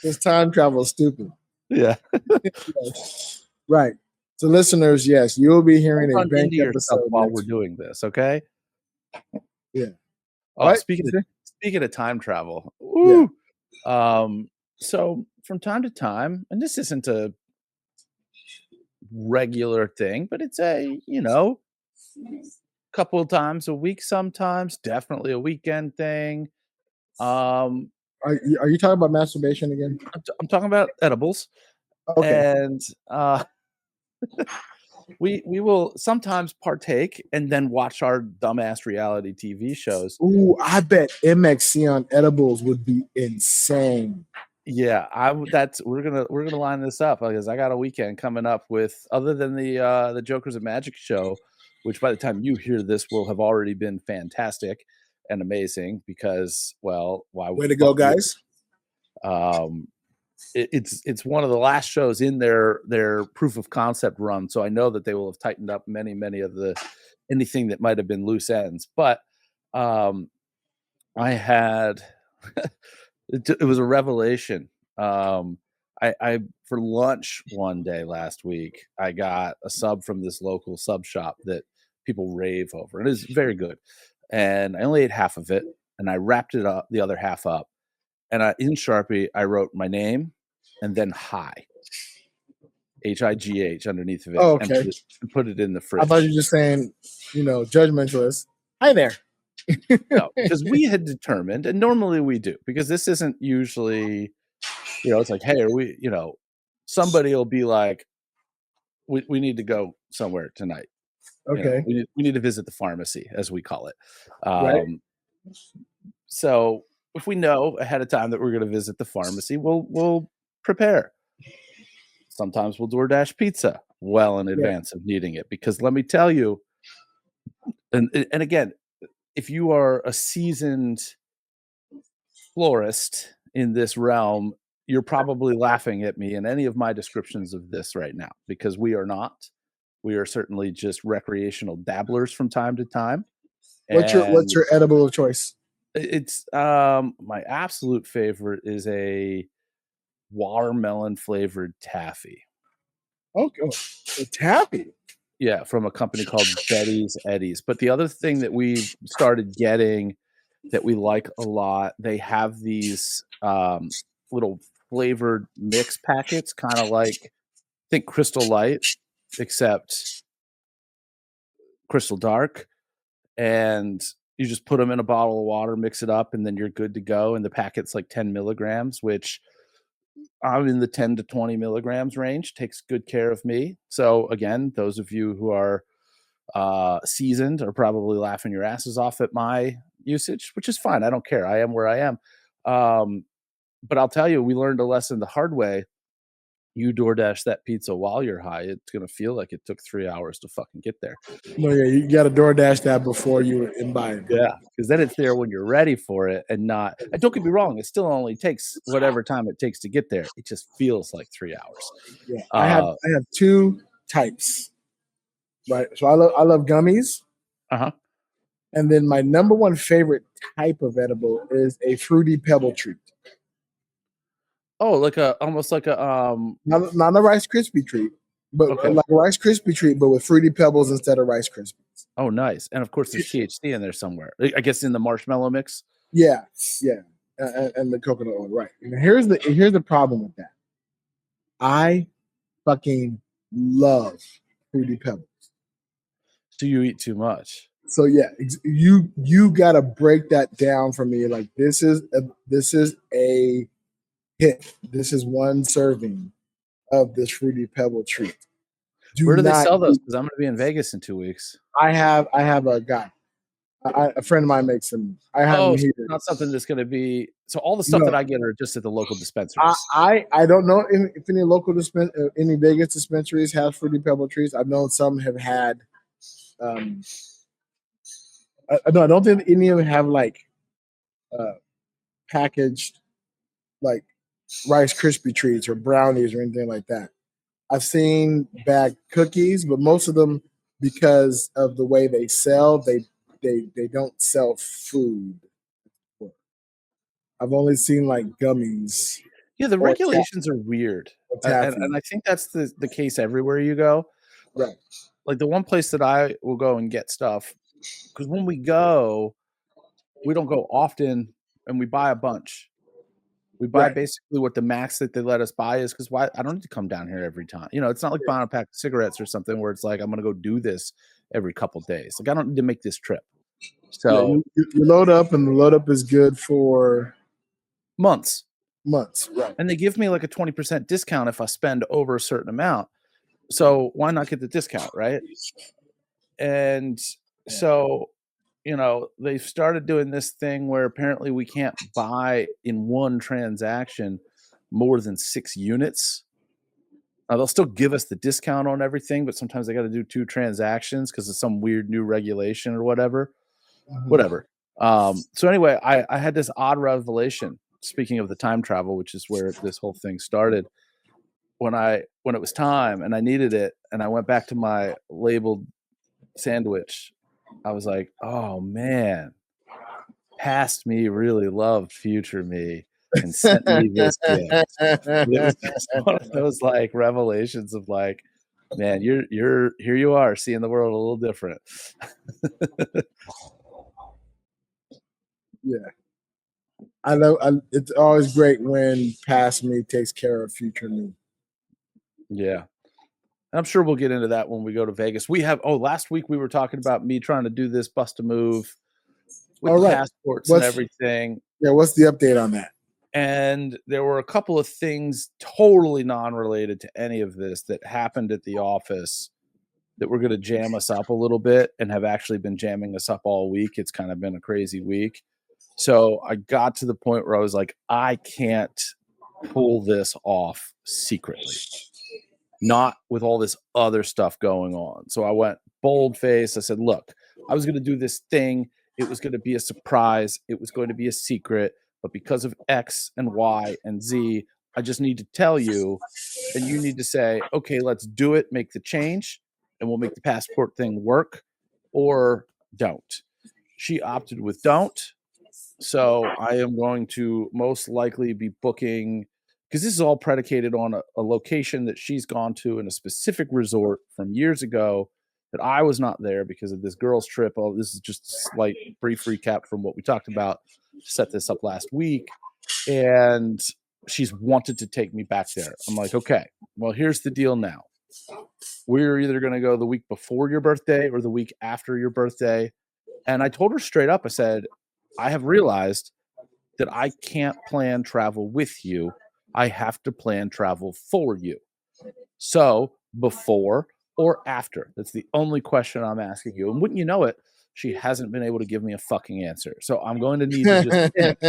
[SPEAKER 1] This time travel is stupid.
[SPEAKER 2] Yeah.
[SPEAKER 1] Right. So listeners, yes, you'll be hearing a bank episode
[SPEAKER 2] while we're doing this, okay?
[SPEAKER 1] Yeah.
[SPEAKER 2] Oh,
[SPEAKER 1] right.
[SPEAKER 2] Speaking of time travel,
[SPEAKER 1] yeah.
[SPEAKER 2] So from time to time, and this isn't a regular thing, but it's a, couple of times a week sometimes, definitely a weekend thing. Um,
[SPEAKER 1] Are you talking about masturbation again?
[SPEAKER 2] I'm talking about edibles,
[SPEAKER 1] Okay.
[SPEAKER 2] and we will sometimes partake and then watch our dumbass reality TV shows.
[SPEAKER 1] Ooh, I bet MXC on edibles would be insane.
[SPEAKER 2] Yeah, we're gonna line this up because I got a weekend coming up with, other than the Jokers of Magic show, which by the time you hear this will have already been fantastic and amazing because, well, why
[SPEAKER 1] Way to go, guys.
[SPEAKER 2] It's one of the last shows in their proof of concept run, so I know that they will have tightened up many of the anything that might have been loose ends. But I had it was a revelation. I for lunch one day last week, I got a sub from this local sub shop that people rave over, and it is very good. And I only ate half of it, and I wrapped it up, the other half up, and in Sharpie I wrote my name and then hi, HIGH underneath of it,
[SPEAKER 1] Oh,
[SPEAKER 2] and
[SPEAKER 1] okay.
[SPEAKER 2] put it in the fridge.
[SPEAKER 1] I thought you were just saying, judgmentalist. Hi there.
[SPEAKER 2] No, because we had determined, and normally we do, because this isn't usually, it's like, hey, are we, somebody will be like, we need to go somewhere tonight.
[SPEAKER 1] Okay.
[SPEAKER 2] We need to visit the pharmacy, as we call it.
[SPEAKER 1] Right.
[SPEAKER 2] So if we know ahead of time that we're going to visit the pharmacy, we'll prepare. Sometimes we'll DoorDash pizza well in advance of needing it, because let me tell you, and again, if you are a seasoned florist in this realm, you're probably laughing at me in any of my descriptions of this right now, because we are not. We are certainly just recreational dabblers from time to time.
[SPEAKER 1] What's your edible of choice?
[SPEAKER 2] It's my absolute favorite is a watermelon flavored taffy.
[SPEAKER 1] Okay, taffy.
[SPEAKER 2] Yeah, from a company called Betty's Eddies. But the other thing that we've started getting that we like a lot, they have these little flavored mix packets, kind of like, think Crystal Light, except Crystal Dark. And you just put them in a bottle of water, mix it up, and then you're good to go. And the packet's like 10 milligrams, which I'm in the 10 to 20 milligrams range, takes good care of me. So again, those of you who are seasoned are probably laughing your asses off at my usage, which is fine. I don't care. I am where I am. But I'll tell you, we learned a lesson the hard way. You DoorDash that pizza while you're high, it's going to feel like it took 3 hours to fucking get there.
[SPEAKER 1] No, yeah, you got to DoorDash that before you imbibe.
[SPEAKER 2] Yeah, because then it's there when you're ready for it, and not. And don't get me wrong, it still only takes whatever time it takes to get there. It just feels like 3 hours.
[SPEAKER 1] Yeah, I have two types. Right, so I love gummies. And then my number one favorite type of edible is a fruity pebble treat.
[SPEAKER 2] Oh, almost like a
[SPEAKER 1] not a Rice Krispie treat, but like a Rice Krispie treat, but with fruity pebbles instead of Rice Krispies.
[SPEAKER 2] Oh, nice! And of course, there's THC in there somewhere. I guess in the marshmallow mix.
[SPEAKER 1] Yeah, and the coconut oil, right? And here's the problem with that. I fucking love fruity pebbles.
[SPEAKER 2] So you eat too much.
[SPEAKER 1] So yeah, you gotta break that down for me. Like this is a hit. This is one serving of this fruity pebble treat.
[SPEAKER 2] Where do they sell those? Because I'm going to be in Vegas in 2 weeks.
[SPEAKER 1] I have a guy, a friend of mine makes them. I have them here.
[SPEAKER 2] Not something that's going to be. So all the stuff that I get are just at the local dispensaries.
[SPEAKER 1] I don't know if any local any Vegas dispensaries have fruity pebble treats. I've known some have had. I don't think any of them have like packaged like Rice Krispie treats or brownies or anything like that. I've seen bagged cookies, but most of them, because of the way they sell, they don't sell food. I've only seen like gummies.
[SPEAKER 2] Yeah, the regulations are weird, and I think that's the case everywhere you go.
[SPEAKER 1] Right.
[SPEAKER 2] Like the one place that I will go and get stuff, because when we go, we don't go often, and we buy a bunch. We buy
[SPEAKER 1] Right.
[SPEAKER 2] basically what the max that they let us buy is, because why? I don't need to come down here every time. You know, it's not like buying a pack of cigarettes or something where it's like I'm going to go do this every couple days. Like I don't need to make this trip.
[SPEAKER 1] Yeah,
[SPEAKER 2] So
[SPEAKER 1] you load up, and the load up is good for
[SPEAKER 2] months.
[SPEAKER 1] months. Right.
[SPEAKER 2] And they give me like a 20% discount if I spend over a certain amount. So why not get the discount, right? And so, you know, they've started doing this thing where apparently we can't buy in one transaction more than 6 units. Now, they'll still give us the discount on everything, but sometimes they got to do 2 transactions because of some weird new regulation or whatever.
[SPEAKER 1] Mhm.
[SPEAKER 2] Whatever. So anyway, I had this odd revelation. Speaking of the time travel, which is where this whole thing started, when it was time and I needed it, and I went back to my labeled sandwich, I was like, "Oh man, past me really loved future me and sent me this gift." And it was just one of those like revelations of like, man, you're here you are seeing the world a little different.
[SPEAKER 1] Yeah. I know. It's always great when past me takes care of future me.
[SPEAKER 2] Yeah. I'm sure we'll get into that when we go to Vegas. Last week we were talking about me trying to do this bust a move with
[SPEAKER 1] All
[SPEAKER 2] the
[SPEAKER 1] right.
[SPEAKER 2] passports and everything.
[SPEAKER 1] Yeah. What's the update on that?
[SPEAKER 2] And there were a couple of things totally non-related to any of this that happened at the office that were going to jam us up a little bit and have actually been jamming us up all week. It's kind of been a crazy week. So I got to the point where I was like, I can't pull this off secretly, not with all this other stuff going on. So I went bold face. I said, look, I was going to do this thing. It was going to be a surprise. It was going to be a secret. But because of X and Y and Z, I just need to tell you, and you need to say, okay, let's do it, make the change, and we'll make the passport thing work, or don't. She opted with don't. So I am going to most likely be booking, because this is all predicated on a location that she's gone to in a specific resort from years ago that I was not there because of this girl's trip. Oh, this is just a slight brief recap from what we talked about to set this up last week. And she's wanted to take me back there. I'm like, okay, well, here's the deal now. We're either going to go the week before your birthday or the week after your birthday. And I told her straight up, I said, I have realized that I can't plan travel with you. I have to plan travel for you. So before or after? That's the only question I'm asking you. And wouldn't you know it, she hasn't been able to give me a fucking answer. So I'm going to need to just pick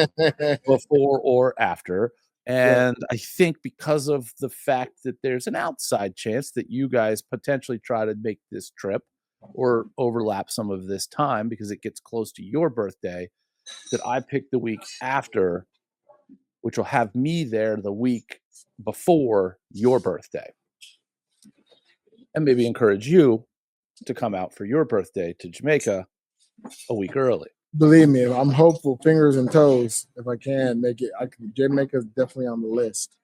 [SPEAKER 2] before or after. And I think because of the fact that there's an outside chance that you guys potentially try to make this trip or overlap some of this time because it gets close to your birthday, that I picked the week after, which will have me there the week before your birthday. And maybe encourage you to come out for your birthday to Jamaica a week early.
[SPEAKER 1] Believe me, I'm hopeful, fingers and toes, if I can make it. Jamaica's definitely on the list,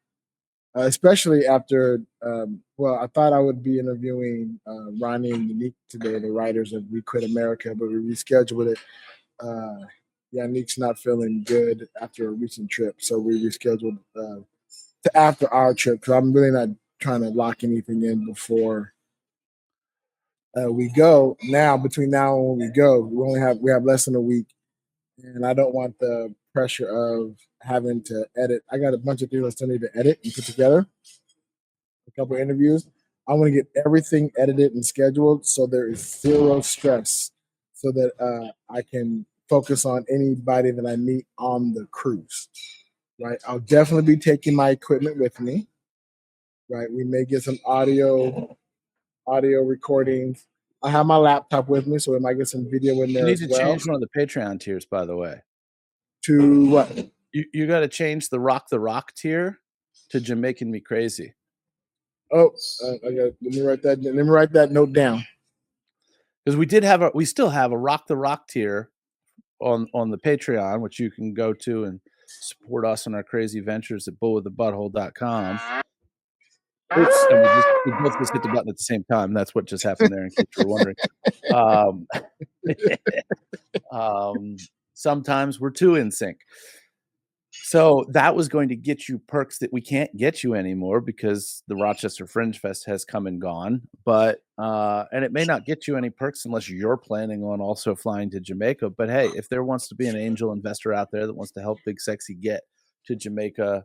[SPEAKER 1] especially after. I thought I would be interviewing Ronnie and Unique today, the writers of We Quit America, but we rescheduled it. Yannick's not feeling good after a recent trip, so we rescheduled to after our trip because I'm really not trying to lock anything in before we go. Now, between now and when we go, we have less than a week, and I don't want the pressure of having to edit. I got a bunch of things I still need to edit and put together. A couple of interviews. I want to get everything edited and scheduled so there is zero stress, so that I can focus on anybody that I meet on the cruise. Right, I'll definitely be taking my equipment with me. Right, we may get some audio recordings. I have my laptop with me, so we might get some video in there.
[SPEAKER 2] You need to change one of the Patreon tiers, by the way.
[SPEAKER 1] To what?
[SPEAKER 2] You got to change the Rock The Roch tier to Jamaican Me Crazy.
[SPEAKER 1] Oh, let me write that note down.
[SPEAKER 2] Because we still have a Rock The Roch tier on the Patreon, which you can go to and support us in our crazy ventures at bullwiththebutthole.com. And we both just hit the button at the same time. That's what just happened there, in case you were wondering. Sometimes we're too in sync. So that was going to get you perks that we can't get you anymore because the Rochester Fringe Fest has come and gone. But and it may not get you any perks unless you're planning on also flying to Jamaica. But hey, if there wants to be an angel investor out there that wants to help Big Sexy get to Jamaica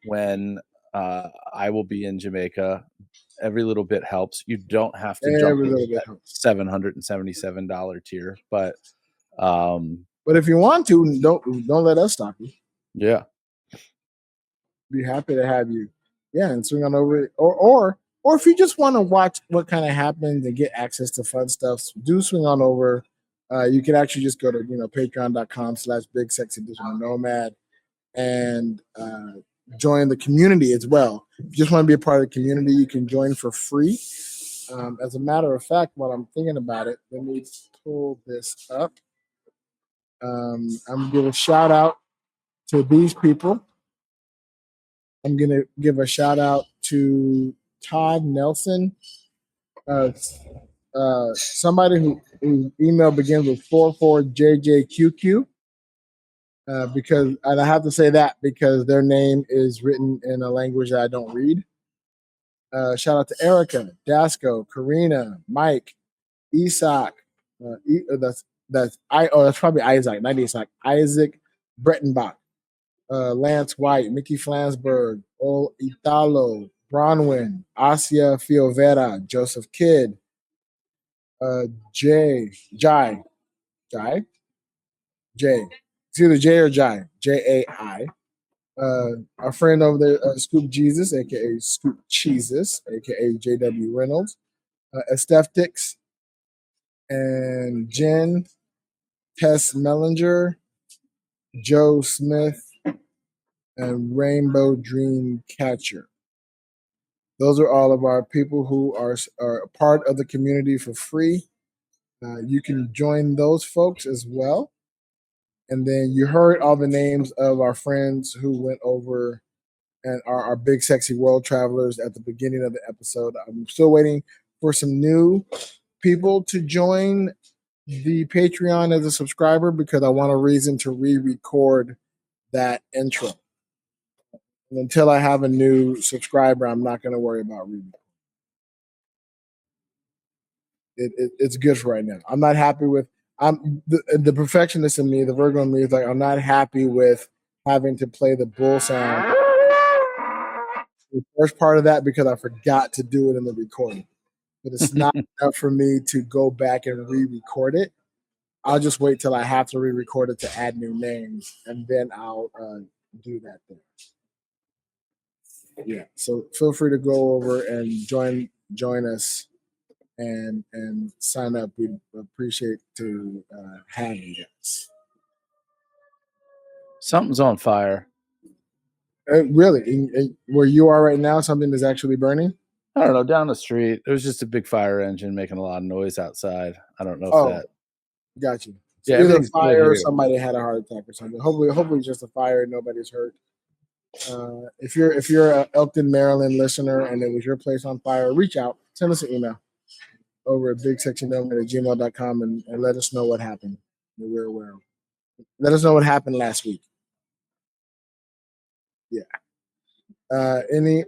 [SPEAKER 2] when I will be in Jamaica, every little bit helps. You don't have to jump into that $777 tier, but
[SPEAKER 1] if you want to, don't let us stop you.
[SPEAKER 2] Yeah.
[SPEAKER 1] Be happy to have you. Yeah, and swing on over, or if you just want to watch what kind of happens and get access to fun stuff, do swing on over. You can actually just go to patreon.com/bigsexynomad and join the community as well. If you just want to be a part of the community, you can join for free. As a matter of fact, while I'm thinking about it, let me pull this up. I'm gonna give a shout out to these people. I'm going to give a shout out to Todd Nelson, somebody whose email begins with 44JJQQ. Because, and I have to say that because their name is written in a language that I don't read. Shout out to Erica, Dasco, Karina, Mike, Isak. That's probably Isaac, not Isak. Isaac Brettenbach. Lance White, Mickey Flansburgh, Ol Italo, Bronwyn, Asia Fiovera, Joseph Kidd, Jay. It's either Jay or Jai, Jai. Our friend over there, Scoop Jesus, aka Scoop Jesus, aka JW Reynolds, Esthetix, and Jen, Tess Mellinger, Joe Smith, and Rainbow Dream Catcher. Those are all of our people who are a part of the community for free. You can join those folks as well. And then you heard all the names of our friends who went over and are our big sexy world travelers at the beginning of the episode. I'm still waiting for some new people to join the Patreon as a subscriber because I want a reason to re-record that intro. And until I have a new subscriber, I'm not going to worry about re-recording. It's good for right now. I'm not happy with the perfectionist in me, the Virgo in me is like I'm not happy with having to play the bull sound. The first part of that because I forgot to do it in the recording, but it's not enough for me to go back and re-record it. I'll just wait till I have to re-record it to add new names, and then I'll do that thing. Yeah, so feel free to go over and join us and sign up. We'd appreciate to have you guys.
[SPEAKER 2] Something's on fire.
[SPEAKER 1] Really? Where you are right now, something is actually burning?
[SPEAKER 2] I don't know. Down the street, it was just a big fire engine making a lot of noise outside. I don't know if that.
[SPEAKER 1] Got you. So
[SPEAKER 2] Yeah,
[SPEAKER 1] either a fire or somebody had a heart attack or something. Hopefully just a fire. Nobody's hurt. If you're an Elkton, Maryland listener and it was your place on fire, reach out. Send us an email over at bigsexynomad@gmail.com and let us know what happened. We're aware of. Let us know what happened last week. Yeah. Any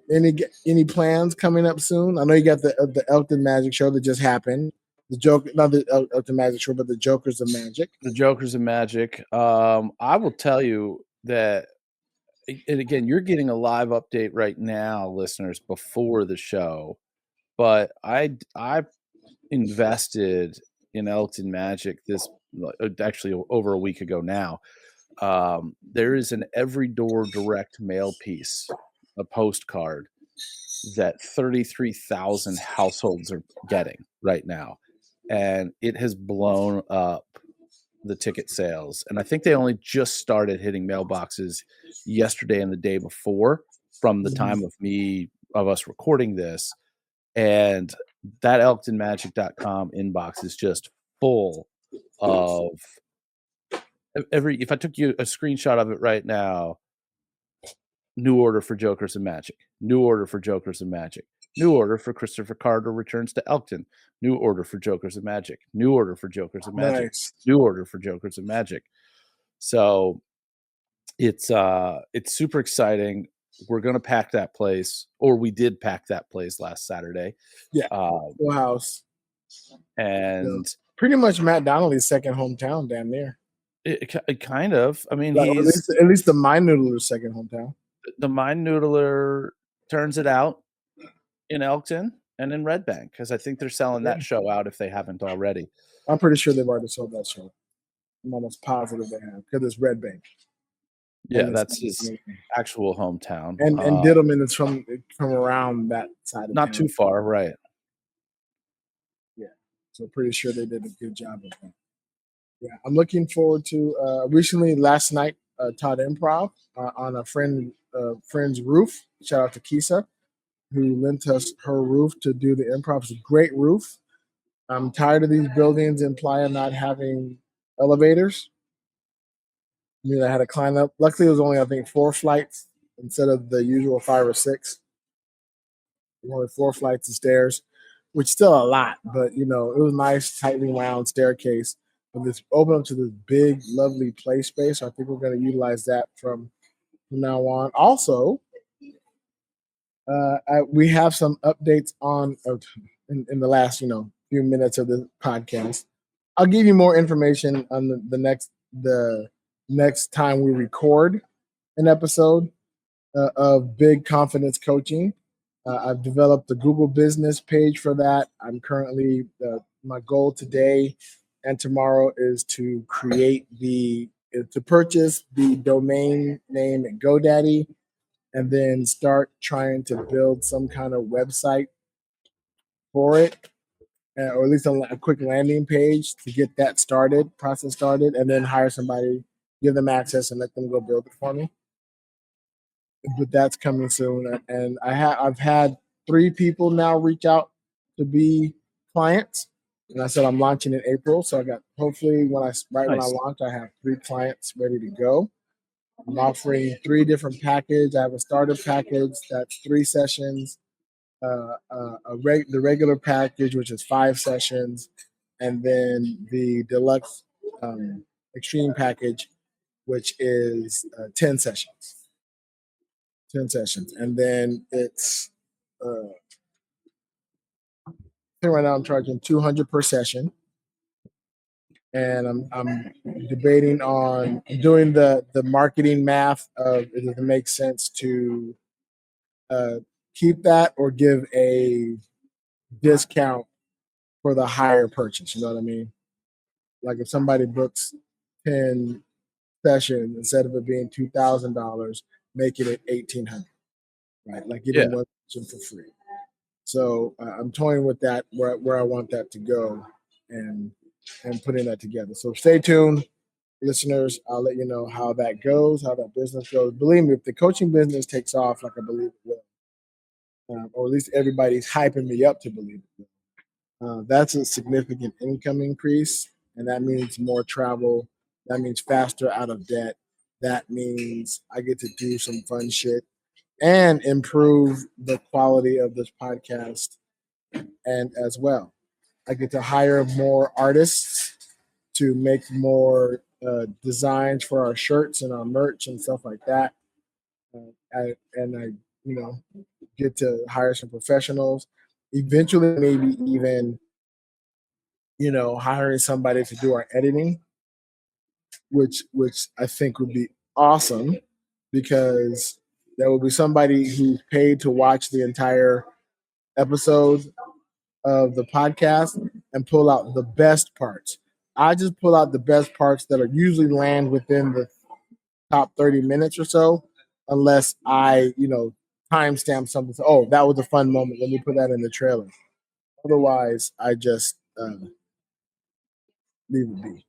[SPEAKER 1] plans coming up soon? I know you got the Elkton Magic Show that just happened. The Joker, not the Elkton Magic Show, but the Jokers of Magic.
[SPEAKER 2] The Jokers of Magic. I will tell you that, and again, you're getting a live update right now, listeners, before the show. But I invested in Elkton Magic this actually over a week ago now. There is an every door direct mail piece, a postcard that 33,000 households are getting right now. And it has blown up the ticket sales. And I think they only just started hitting mailboxes yesterday and the day before from the time of us recording this. And that elktonmagic.com inbox is just full of if I took you a screenshot of it right now, new order for Jokers of Magic, new order for Jokers of Magic, new order for Christopher Carter returns to Elkton, new order for Jokers of Magic, new order for Jokers of Magic, new order for Jokers of Magic. So It's super exciting. We're gonna pack that place, or we did pack that place last Saturday.
[SPEAKER 1] Yeah, full house.
[SPEAKER 2] And
[SPEAKER 1] pretty much Matt Donnelly's second hometown, damn near.
[SPEAKER 2] It kind of. I mean,
[SPEAKER 1] Like,
[SPEAKER 2] he's
[SPEAKER 1] at least the Mind Noodler's second hometown.
[SPEAKER 2] The Mind Noodler turns it out in Elkton and in Red Bank, because I think they're selling that show out if they haven't already.
[SPEAKER 1] I'm pretty sure they've already sold that show. I'm almost positive they have, because it's Red Bank.
[SPEAKER 2] Yeah, that's his actual hometown.
[SPEAKER 1] And Diddleman is from around that side of
[SPEAKER 2] not
[SPEAKER 1] town.
[SPEAKER 2] too far, right?
[SPEAKER 1] Yeah, so pretty sure they did a good job of that. Yeah, I'm looking forward to. Recently, last night, taught improv on a friend's roof. Shout out to Kisa, who lent us her roof to do the improv. It's a great roof. I'm tired of these buildings in Playa not having elevators. I had to climb up. Luckily, it was only, I think, 4 flights instead of the usual 5 or 6. Only 4 flights of stairs, which is still a lot, but it was nice, tightly wound staircase. But this opened up to this big, lovely play space. So I think we're going to utilize that from now on. Also, we have some updates on in the last few minutes of the podcast. I'll give you more information on the next time we record an episode of Big Confidence Coaching. I've developed the Google business page for that. I'm currently my goal today and tomorrow is to purchase the domain name at GoDaddy, and then start trying to build some kind of website for it, or at least a quick landing page to get that process started, and then hire somebody, give them access, and let them go build it for me. But that's coming soon, and I've had 3 people now reach out to be clients, and I said I'm launching in April. So I got, hopefully when I launch, I have 3 clients ready to go. I'm offering 3 different packages. I have a starter package that's 3 sessions, the regular package, which is 5 sessions, and then the deluxe extreme package, which is 10 sessions. 10 sessions. And then it's right now I'm charging $200 per session. And I'm debating on doing the marketing math of if it makes sense to keep that or give a discount for the higher purchase. You know what I mean? Like if somebody books 10 sessions, instead of it being $2,000, make it at $1,800, right? Like getting one session for free. So I'm toying with that, where I want that to go, and putting that together. So stay tuned, listeners. I'll let you know how that goes, how that business goes. Believe me, if the coaching business takes off, like I believe it will, or at least everybody's hyping me up to believe it will, that's a significant income increase, and that means more travel. That means faster out of debt. That means I get to do some fun shit and improve the quality of this podcast. And as well, I get to hire more artists to make more designs for our shirts and our merch and stuff like that. I get to hire some professionals. Eventually, maybe even hiring somebody to do our editing, which I think would be awesome, because there will be somebody who's paid to watch the entire episode of the podcast and pull out the best parts. I just pull out the best parts that are usually land within the top 30 minutes or so, unless I, timestamp something. So, oh, that was a fun moment. Let me put that in the trailer. Otherwise, I just leave it be.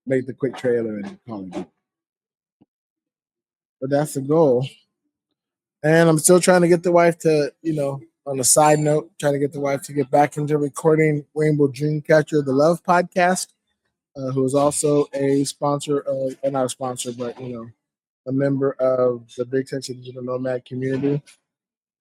[SPEAKER 1] Make the quick trailer and call it good. But that's the goal. And I'm still trying to get the wife to, on a side note, trying to get the wife to get back into recording Rainbow Dreamcatcher, the Love podcast, who is also a sponsor of, not a sponsor, but, a member of the Big Sexy Digital Nomad community.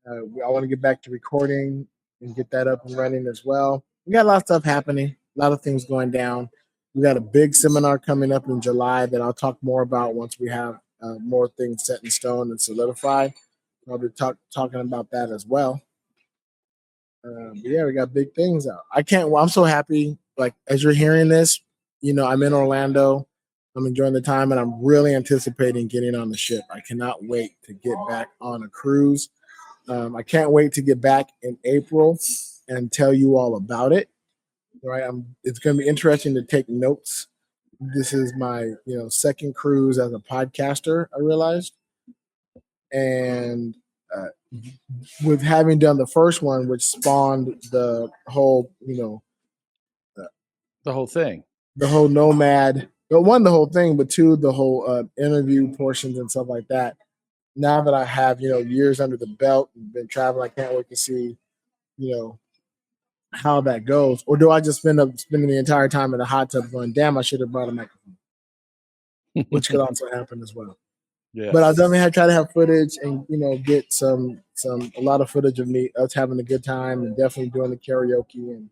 [SPEAKER 1] I want to get back to recording and get that up and running as well. We got a lot of stuff happening, a lot of things going down. We got a big seminar coming up in July that I'll talk more about once we have more things set in stone and solidified. I'll be talking about that as well. But yeah, we got big things out. I'm so happy. Like, as you're hearing this, I'm in Orlando. I'm enjoying the time, and I'm really anticipating getting on the ship. I cannot wait to get back on a cruise. I can't wait to get back in April and tell you all about it. Right? It's going to be interesting to take notes. This is my, second cruise as a podcaster, I realized. And with having done the first one, which spawned the whole,
[SPEAKER 2] The whole thing.
[SPEAKER 1] the whole Nomad, one, the whole thing, but two, the whole interview portions and stuff like that. Now that I have, years under the belt and been traveling, I can't wait to see, how that goes. Or do I just end up spending the entire time in the hot tub going, damn, I should have brought a microphone, which could also happen as well.
[SPEAKER 2] Yeah.
[SPEAKER 1] But I'll definitely try to have footage and, get a lot of footage of us having a good time and definitely doing the karaoke. And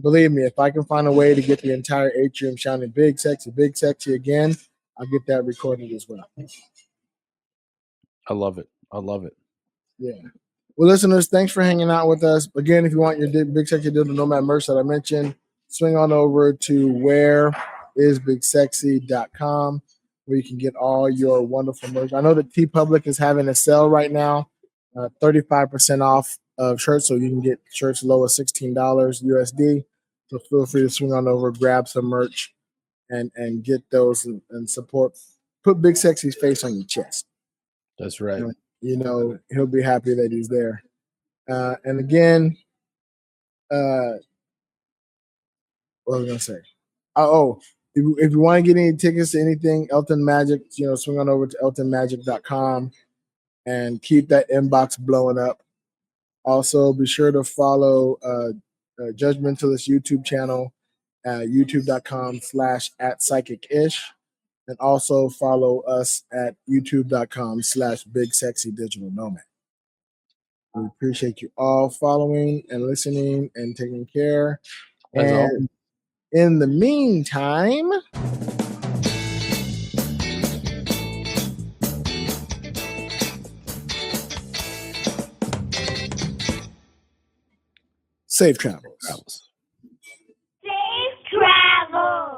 [SPEAKER 1] believe me, if I can find a way to get the entire atrium shouting big sexy again, I'll get that recorded as well.
[SPEAKER 2] I love it.
[SPEAKER 1] Yeah. Well, listeners, thanks for hanging out with us. Again, if you want your Big Sexy Digital Nomad merch that I mentioned, swing on over to whereisbigsexy.com, where you can get all your wonderful merch. I know that TeePublic is having a sale right now, 35% off of shirts, so you can get shirts low as $16 USD. So feel free to swing on over, grab some merch, and get those and support. Put Big Sexy's face on your chest.
[SPEAKER 2] That's right.
[SPEAKER 1] He'll be happy that he's there. And again, what was I gonna say? If you want to get any tickets to anything, Elton Magic, swing on over to eltonmagic.com and keep that inbox blowing up. Also, be sure to follow Judge Mentalist YouTube channel at youtube.com/@psychicish, and also follow us at youtube.com/bigsexydigitalnomad. We appreciate you all following and listening and taking care.
[SPEAKER 2] As always.
[SPEAKER 1] And in the meantime, safe travels.
[SPEAKER 4] Safe travels.